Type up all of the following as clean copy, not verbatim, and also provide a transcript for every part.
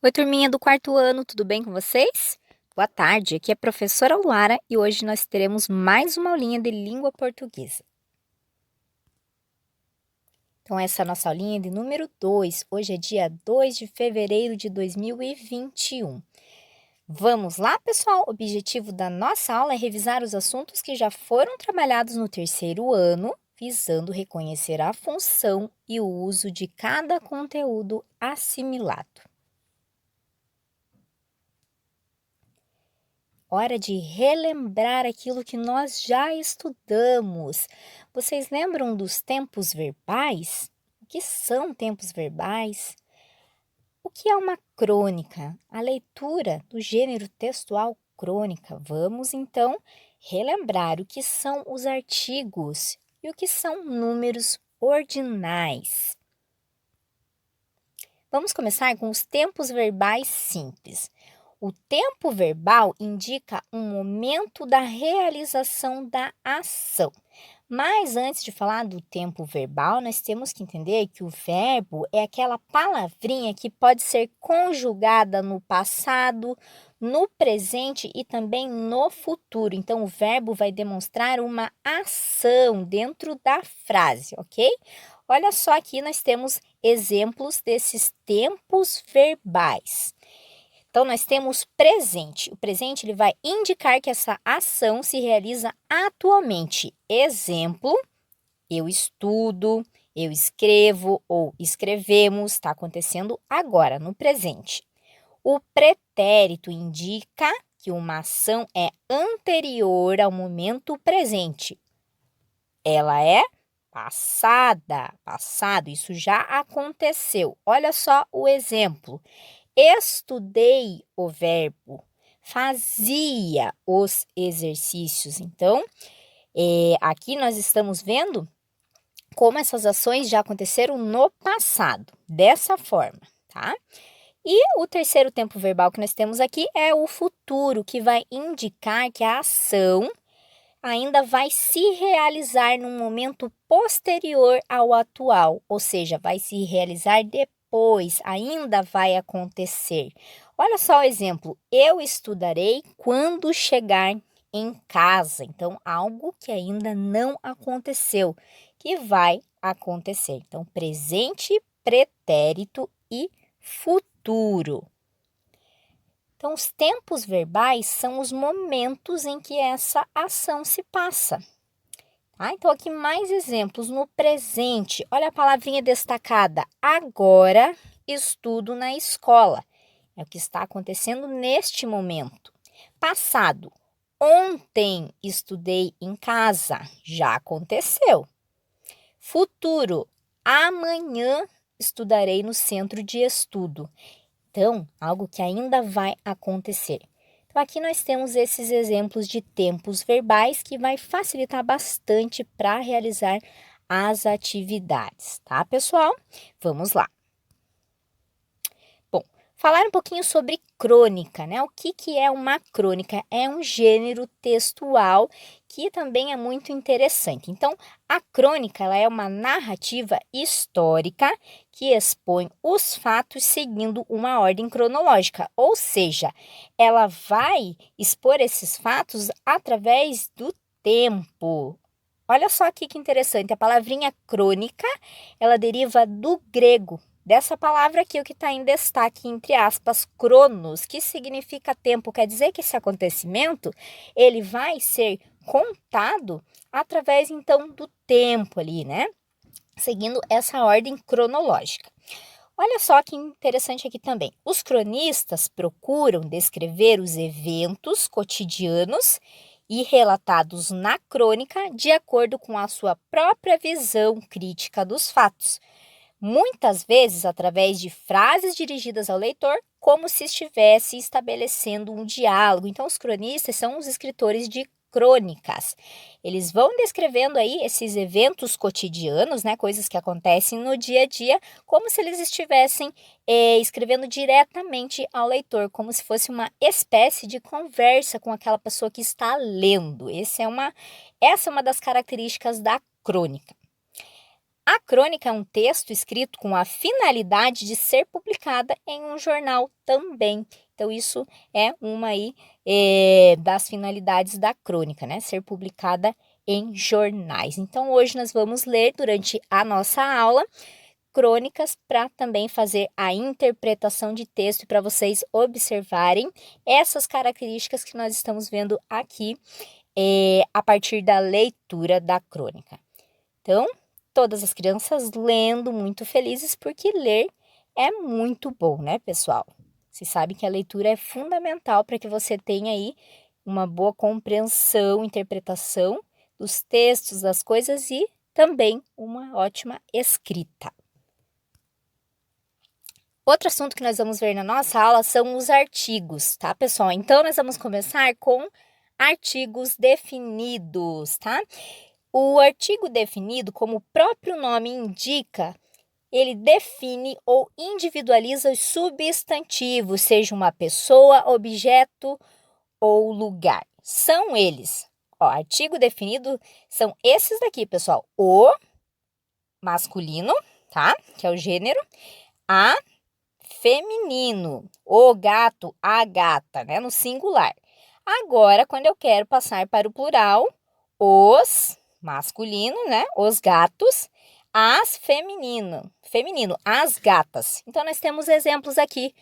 Oi, turminha do quarto ano, tudo bem com vocês? Boa tarde, aqui é a professora Lara e hoje nós teremos mais uma aulinha de língua portuguesa. Então, essa é a nossa aulinha de número 2. Hoje é dia 2 de fevereiro de 2021. Vamos lá, pessoal? O objetivo da nossa aula é revisar os assuntos que já foram trabalhados no terceiro ano, visando reconhecer a função e o uso de cada conteúdo assimilado. Hora de relembrar aquilo que nós já estudamos. Vocês lembram dos tempos verbais? O que são tempos verbais? O que é uma crônica? A leitura do gênero textual crônica. Vamos então relembrar o que são os artigos e o que são números ordinais. Vamos começar com os tempos verbais simples. O tempo verbal indica um momento da realização da ação. Mas antes de falar do tempo verbal, nós temos que entender que o verbo é aquela palavrinha que pode ser conjugada no passado, no presente e também no futuro. Então, o verbo vai demonstrar uma ação dentro da frase, ok? Olha só, aqui nós temos exemplos desses tempos verbais. Então, nós temos presente. O presente ele vai indicar que essa ação se realiza atualmente. Exemplo, eu estudo, eu escrevo ou escrevemos, está acontecendo agora, no presente. O pretérito indica que uma ação é anterior ao momento presente. Ela é passado, isso já aconteceu. Olha só o exemplo. Estudei o verbo, fazia os exercícios. Então, aqui nós estamos vendo como essas ações já aconteceram no passado, dessa forma, tá? E o terceiro tempo verbal que nós temos aqui é o futuro, que vai indicar que a ação ainda vai se realizar num momento posterior ao atual, ou seja, vai se realizar depois, ainda vai acontecer. Olha só o exemplo, eu estudarei quando chegar em casa. Então, algo que ainda não aconteceu, que vai acontecer. Então, presente, pretérito e futuro. Então, os tempos verbais são os momentos em que essa ação se passa. Tá? Então, aqui mais exemplos no presente. Olha a palavrinha destacada. Agora estudo na escola. É o que está acontecendo neste momento. Passado. Ontem estudei em casa. Já aconteceu. Futuro. Amanhã estudarei no centro de estudo. Então, algo que ainda vai acontecer. Então, aqui nós temos esses exemplos de tempos verbais que vai facilitar bastante para realizar as atividades, tá, pessoal? Vamos lá. Bom, falar um pouquinho sobre crônica, né? O que é uma crônica? É um gênero textual que também é muito interessante. Então, a crônica ela é uma narrativa histórica que expõe os fatos seguindo uma ordem cronológica, ou seja, ela vai expor esses fatos através do tempo. Olha só aqui que interessante, a palavrinha crônica, ela deriva do grego, dessa palavra aqui, o que está em destaque, entre aspas, cronos, que significa tempo, quer dizer que esse acontecimento, ele vai ser contado através, então, do tempo ali, né? Seguindo essa ordem cronológica. Olha só que interessante aqui também. Os cronistas procuram descrever os eventos cotidianos e relatados na crônica de acordo com a sua própria visão crítica dos fatos. Muitas vezes através de frases dirigidas ao leitor, como se estivesse estabelecendo um diálogo. Então, os cronistas são os escritores de crônicas. Eles vão descrevendo aí esses eventos cotidianos, né, coisas que acontecem no dia a dia, como se eles estivessem escrevendo diretamente ao leitor, como se fosse uma espécie de conversa com aquela pessoa que está lendo. Essa é uma das características da crônica. A crônica é um texto escrito com a finalidade de ser publicada em um jornal também. Então, isso é uma aí das finalidades da crônica, né? Ser publicada em jornais. Então, hoje nós vamos ler durante a nossa aula crônicas para também fazer a interpretação de texto e para vocês observarem essas características que nós estamos vendo aqui a partir da leitura da crônica. Então, todas as crianças lendo muito felizes porque ler é muito bom, né, pessoal? Vocês sabem que a leitura é fundamental para que você tenha aí uma boa compreensão, interpretação dos textos, das coisas e também uma ótima escrita. Outro assunto que nós vamos ver na nossa aula são os artigos, tá, pessoal? Então, nós vamos começar com artigos definidos, tá? O artigo definido, como o próprio nome indica, ele define ou individualiza os substantivos, seja uma pessoa, objeto ou lugar. São eles. Artigo definido são esses daqui, pessoal. O masculino, tá? Que é o gênero. A feminino. O gato, a gata, né? No singular. Agora, quando eu quero passar para o plural, os masculino, né? Os gatos. As feminino, as gatas. Então, nós temos exemplos aqui.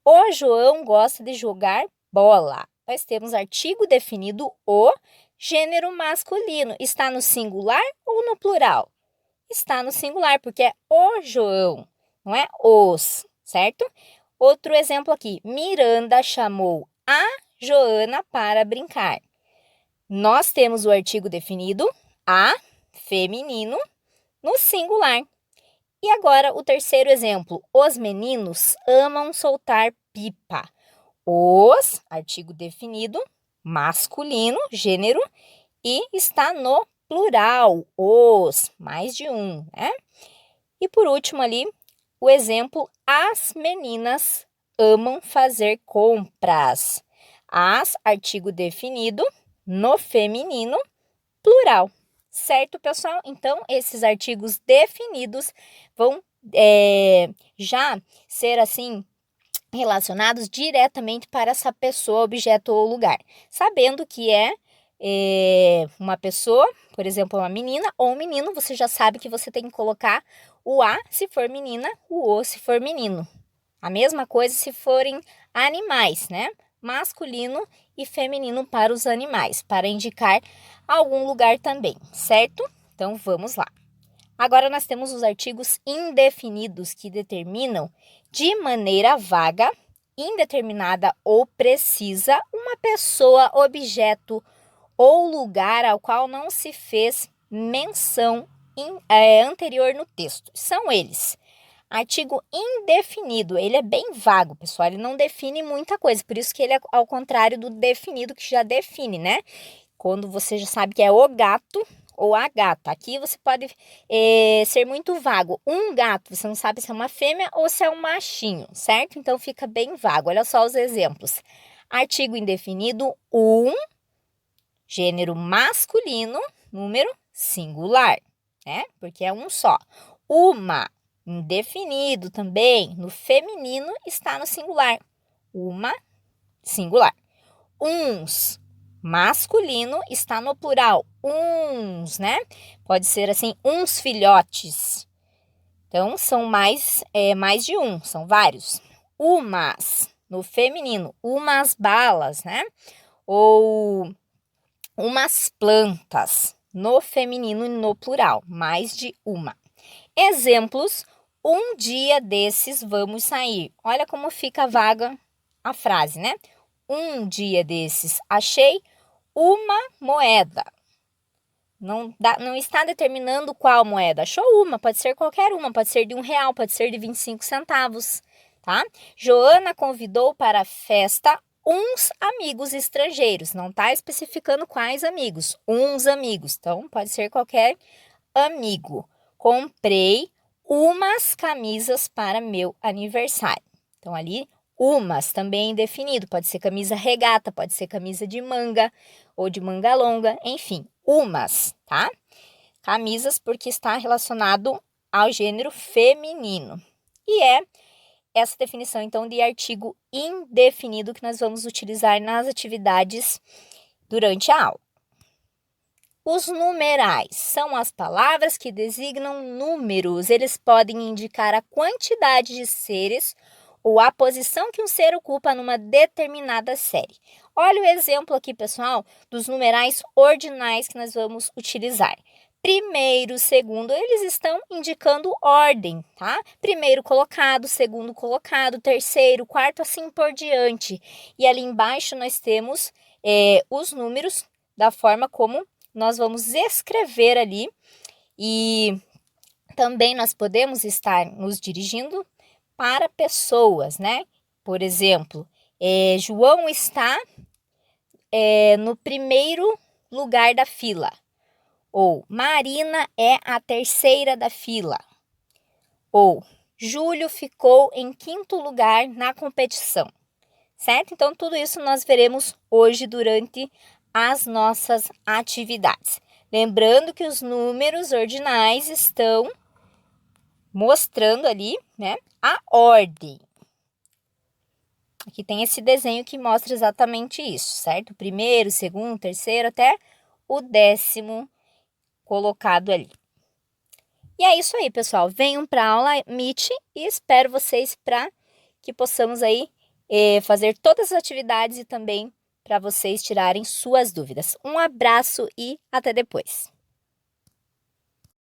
O João gosta de jogar bola. Nós temos artigo definido o, gênero masculino. Está no singular ou no plural? Está no singular, porque é o João, não é os, certo? Outro exemplo aqui. Miranda chamou a Joana para brincar. Nós temos o artigo definido a, feminino, no singular. E agora o terceiro exemplo. Os meninos amam soltar pipa. Os, artigo definido, masculino, gênero, e está no plural. Os, mais de um, né? E por último ali, o exemplo, as meninas amam fazer compras. As, artigo definido, no feminino, plural. Certo, pessoal? Então, esses artigos definidos vão já ser, assim, relacionados diretamente para essa pessoa, objeto ou lugar. Sabendo que é uma pessoa, por exemplo, uma menina ou um menino, você já sabe que você tem que colocar o a se for menina, o o se for menino. A mesma coisa se forem animais, né? Masculino e feminino para os animais, para indicar algum lugar também, certo? Então, vamos lá. Agora, nós temos os artigos indefinidos que determinam de maneira vaga, indeterminada ou precisa uma pessoa, objeto ou lugar ao qual não se fez menção anterior no texto. São eles. Artigo indefinido, ele é bem vago, pessoal, ele não define muita coisa, por isso que ele é ao contrário do definido, que já define, né? Quando você já sabe que é o gato ou a gata. Aqui você pode ser muito vago. Um gato, você não sabe se é uma fêmea ou se é um machinho, certo? Então, fica bem vago. Olha só os exemplos. Artigo indefinido, um, gênero masculino, número singular, né? Porque é um só. Uma, indefinido também, no feminino está no singular. Uma, singular. Uns, masculino, está no plural. Uns, né? Pode ser assim, uns filhotes. Então, são mais de um, são vários. Umas, no feminino. Umas balas, né? Ou umas plantas, no feminino e no plural. Mais de uma. Exemplos, um dia desses vamos sair. Olha como fica vaga a frase, né? Um dia desses achei uma moeda. Não está determinando qual moeda. Achou uma, pode ser qualquer uma, pode ser de R$1, pode ser de 25 centavos, tá? Joana convidou para a festa uns amigos estrangeiros. Não está especificando quais amigos. Uns amigos, então pode ser qualquer amigo. Comprei umas camisas para meu aniversário. Então, ali, umas também definido. Pode ser camisa regata, pode ser camisa de manga ou de manga longa, enfim, umas, tá? Camisas porque está relacionado ao gênero feminino. E é essa definição, então, de artigo indefinido que nós vamos utilizar nas atividades durante a aula. Os numerais são as palavras que designam números. Eles podem indicar a quantidade de seres ou a posição que um ser ocupa numa determinada série. Olha o exemplo aqui, pessoal, dos numerais ordinais que nós vamos utilizar. Primeiro, segundo, eles estão indicando ordem, tá? Primeiro colocado, segundo colocado, terceiro, quarto, assim por diante. E ali embaixo nós temos os números da forma como nós vamos escrever ali. E também nós podemos estar nos dirigindo para pessoas, né? Por exemplo, João está no primeiro lugar da fila. Ou Marina é a terceira da fila. Ou Júlio ficou em quinto lugar na competição. Certo? Então, tudo isso nós veremos hoje durante as nossas atividades. Lembrando que os números ordinais estão mostrando ali, né, a ordem. Aqui tem esse desenho que mostra exatamente isso, certo? O primeiro, segundo, terceiro, até o 10º colocado ali. E é isso aí, pessoal. Venham para a aula Meet e espero vocês para que possamos aí fazer todas as atividades e também para vocês tirarem suas dúvidas. Um abraço e até depois.